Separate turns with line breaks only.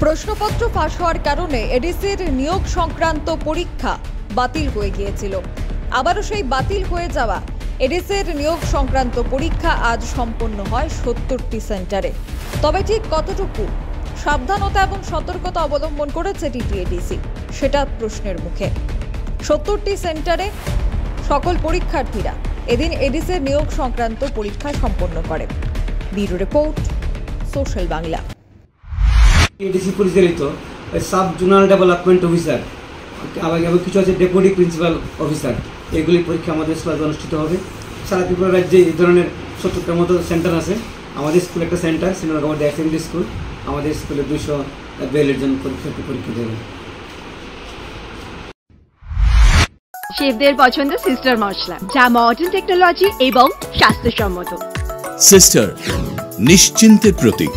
প্রশ্নপত্র ফাঁস হওয়ার কারণে এডিসির নিয়োগ সংক্রান্ত পরীক্ষা বাতিল হয়ে গিয়েছিল। আবারও সেই বাতিল হয়ে যাওয়া এডিসির নিয়োগ সংক্রান্ত পরীক্ষা আজ সম্পন্ন হয় ৭০টি সেন্টারে। তবে ঠিক কতটুকু সাবধানতা এবং সতর্কতা অবলম্বন করেছে টিটিএডিসি সেটা প্রশ্নের মুখে। ৭০টি সেন্টারে সকল পরীক্ষার্থীরা এদিন এডিসির নিয়োগ সংক্রান্ত পরীক্ষা সম্পন্ন করে। Bureau report, social Bangla.
ADC পরিচালিত সাব জোনাল ডেভেলপমেন্ট অফিসার এবং কিছু আছে ডেপুটি প্রিন্সিপাল অফিসার, এগুলি পরীক্ষা আমাদের স্কুলে অনুষ্ঠিত হবে। সারা ত্রিপুরা রাজ্যে এই ধরনের ৭০টার মতো সেন্টার আছে। আমাদের স্কুলে একটা সেন্টার সিনিয়র অ্যাসেম্বলি স্কুল, আমাদের স্কুলে ২০০ জন পরীক্ষা দেবে।
শেফদের পছন্দ সিস্টার মশলা, যা মডার্ন টেকনোলজি এবং স্বাস্থ্যসম্মত।
সিস্টার নিশ্চিন্তের প্রতীক।